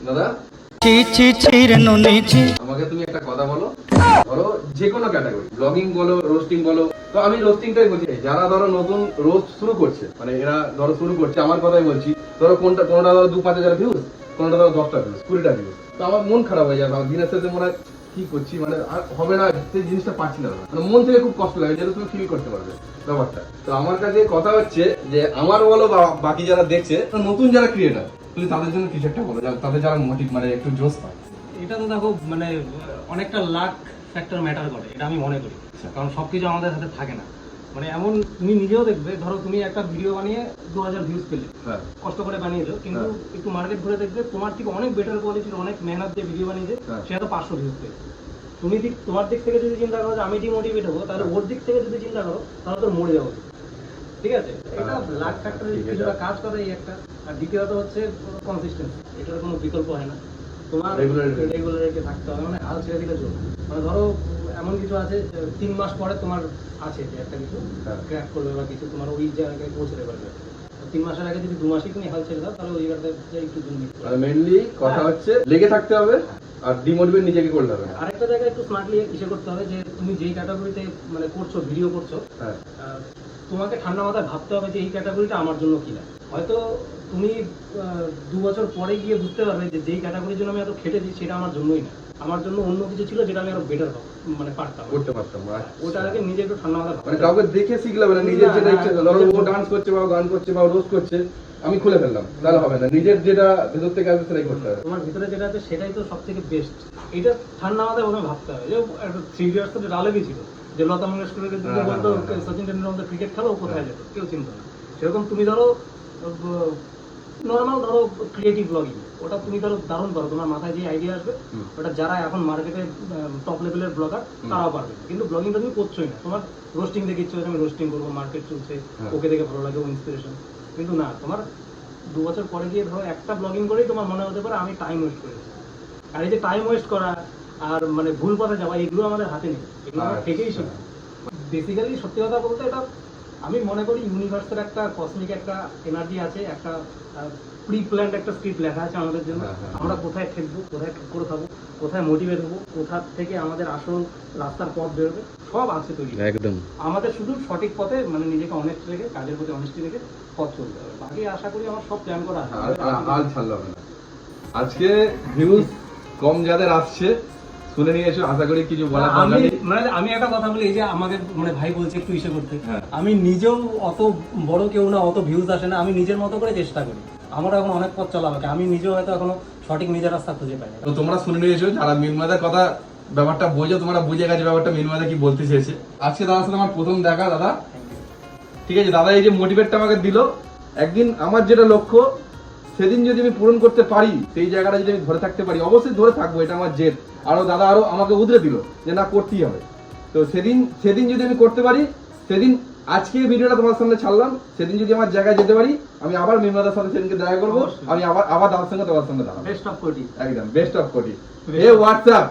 দাদা আমাকে তুমি একটা কথা বলো, ধরো যে কোনো ক্যাটাগরি ব্লগিং বলো রোস্টিং বলো, তো আমি রোস্টিংটাই বলছি। যারা ধরো নতুন রোস্ট শুরু করছে, মানে এরা ধরো শুরু করছে, আমার কথাই বলছি, ধরো কোনটা কোনটা ধরো 2-5 হাজার ভিউজ, কোনটা ধরো 10টা ভিউজ 20টা ভিউজ, তো আমার মন খারাপ হয়ে যাবে। আমার দিনের সাথে মনে হয় কি করছি, মানে আর হবে না, সেই জিনিসটা পাচ্ছি না, মানে মন থেকে খুব কষ্ট লাগে, যেটা তুমি ফিল করতে পারবে ব্যাপারটা। তো আমার কাছে কথা হচ্ছে যে আমার বলো বা বাকি যারা দেখছে, নতুন যারা ক্রিয়েটার, তুমি তাদের জন্য কিছু একটা বলো, তাদের যারা মোটিভ মানে একটু জোশ পায়। এটা তো দেখো মানে অনেকটা লাক ফ্যাক্টর ম্যাটার করে, এটা আমি মনে করি। কারণ সবকিছু আমাদের হাতে থাকে না। মানে এমন তুমি নিজেও দেখবে, ধরো তুমি একটা ভিডিও বানিয়ে 2000 ভিউজ পেলে, কষ্ট করে বানিয়েছো, কিন্তু একটু মার্কেট ঘুরে দেখবে তোমার থেকে অনেক বেটার কোয়ালিটির অনেক মেহনত দিয়ে ভিডিও বানিয়েছে, সে হয়তো 500 ভিউজ পেয়ে। তুমি তোমার দিক থেকে যদি চিন্তা করো যে আমি ডিমোটিভেট হবো, তাহলে ওর দিক থেকে যদি চিন্তা করো তাহলে তোর মরে যাবো। ঠিক আছে, এটা লাক ফ্যাক্টরের কিছুটা কাজ করে এই একটা। আর দ্বিতীয়ত হচ্ছে কনসিস্টেন্সি, এটার কোনো বিকল্প হয় না। তোমার রেগুলারিটি থাকতে হবে, মানে হাল ছেড়ে দিলে চলবে। মানে ধরো এমন কিছু আছে 3 মাস পরে তোমার আছে যে একটা কিছু ক্র্যাক করবে বা কিছু তোমার ওই জায়গায় পৌঁছে দেবে। 3 মাসের আগে যদি 2 মাসে তুমি হাল ছেড়ে দাও, তাহলে ওই জায়গাতে একটু মানে মেইনলি কথা হচ্ছে লেগে থাকতে হবে আর ডিমোটিভেট নিজেকে করতে হবে। আরেকটা জায়গায় একটু স্মার্টলি ইসে করতে হবে যে তুমি যেই ক্যাটাগরিতে মানে করছো, ভিডিও করছো, তোমাকে ঠান্ডা মাথায় ভাবতে হবে যে এই ক্যাটাগরিটা আমার জন্য কিনা। হয়তো তুমি 2 বছর পরে গিয়ে বুঝতে পারবে যে যেই ক্যাটাগরির জন্য আমি এত খেটেছি সেটা আমার জন্যই না, আমার জন্য অন্য কিছু ছিল যেটা আমি আরো বেটার মানে করতে পারতাম। ওটা আগে নিজে একটু ঠান্ডা মাথায় মানে কাউকে দেখে শিখলে হবে না, নিজের যেটা ইচ্ছা, ধরো ও ডান্স করছে বা গান করছে বা রোস্ট করছে, আমি খুলে ফেললাম, তাহলে হবে না। নিজের যেটা ভেতর থেকে আসবে সেটাই করতে হবে। তোমার ভিতরে যেটা আছে সেটাই তো সব থেকে বেস্ট। এটা ঠান্ডা মাথায় প্রথমে ভাবতে হবে। যে 3 ইয়ার্স তো ডায়লগই ছিল যে লতা মঙ্গেশকরের দিকে বলতো সচিন টেন্ডুলকার মতো ক্রিকেট খেলো, কোথায় যেত কেউ চিন্তা না। সেরকম তুমি ধরো নর্মাল ধরো ক্রিয়েটিভ ব্লগিং, ওটা তুমি ধরো দারুণ পারো, তোমার মাথায় যে আইডিয়া আসবে ওটা যারা এখন মার্কেটে টপ লেভেলের ব্লগার তারাও পারবে। কিন্তু ব্লগিংটা তুমি করছোই না, তোমার রোস্টিং দেখে ইচ্ছে হচ্ছে আমি রোস্টিং করবো, মার্কেট চলছে, ওকে দেখে ভালো লাগে, ও ইন্সপিরেশন। কিন্তু না, তোমার 2 বছর পরে গিয়ে ধরো একটা ব্লগিং করেই তোমার মনে হতে পারে আমি টাইম ওয়েস্ট করেছি। আর এই যে টাইম ওয়েস্ট করা আর মানে ভুল পথে যাওয়া, এগুলো আমাদের হাতে নেই, এগুলো আমরা থেকেই শিখি। বেসিক্যালি সত্যি কথা বলতে এটা আমি মনে করি ইউনিভার্সের একটা কসমিক একটা এনার্জি আছে, একটা প্রি প্ল্যান্ড একটা স্ক্রিপ্ট লেখা আছে আমাদের জন্য। আমরা কোথায় ঠেকবো, কোথায় করে খাবো, কোথায় মোটিভেট হবো, কোথা থেকে আমাদের আসল রাস্তার পথ বেরোবে, সব আছে তৈরি। একদম আমাদের শুধু সঠিক পথে মানে নিজেকে অনেস্ট রেখে, কাজের প্রতি অনেস্টি রেখে পথ চলতে হবে। বাকি আশা করি আমার সব প্ল্যান করা আছে, আর ছাড়লো না। আজকে ভিউজ কম যাদের আসছে শুনে নিয়েছো, আশা করি কিছু বলার দরকার নেই। মানে আমি একটা কথা বলি, এই যে আমাদের মানে ভাই বলছে একটু ইসে করতে, আমি নিজেও অত বড় কেউ না, অত ভিউজ আসে না, আমি নিজের মতো করে চেষ্টা করি। আমার এখন অনেক পথ চলা বাকি, আমি নিজেও হয়তো এখনো সঠিক নিজের রাস্তা খুঁজে পাই না। তো তোমরা শুনে নিয়েছো, যারা মিনমাদার কথা ব্যাপারটা বোঝো, তোমরা বুঝে গেছো ব্যাপারটা মিনমাদা কি বলতে চেয়েছে। আজকে দাদার সাথে আমার প্রথম দেখা। দাদা ঠিক আছে, দাদা এই যে মোটিভেটটা আমাকে দিল, একদিন আমার যেটা লক্ষ্য সেদিন যদি আমি পূরণ করতে পারি, সেই জায়গাটা যদি আমি ধরে থাকতে পারি, অবশ্যই ধরে থাকবো, এটা আমার জেদ। আরো দাদা আরো আমাকে উদরে দিল যে না করতেই হবে। তো সেদিন যদি আমি করতে পারি, সেদিন আজকে ভিডিওটা তোমার সামনে ছাড়লাম, সেদিন যদি আমার জায়গায় যেতে পারি, আমি আবার মিনমাদার সাথে সেদিনকে দেখা করবো, আমি আবার দাদার সঙ্গে তোমার সঙ্গে দাঁড়াবো। বেস্ট অফ কোটি, একদম বেস্ট অফ কোটি। এ হোয়াটসঅ্যাপ।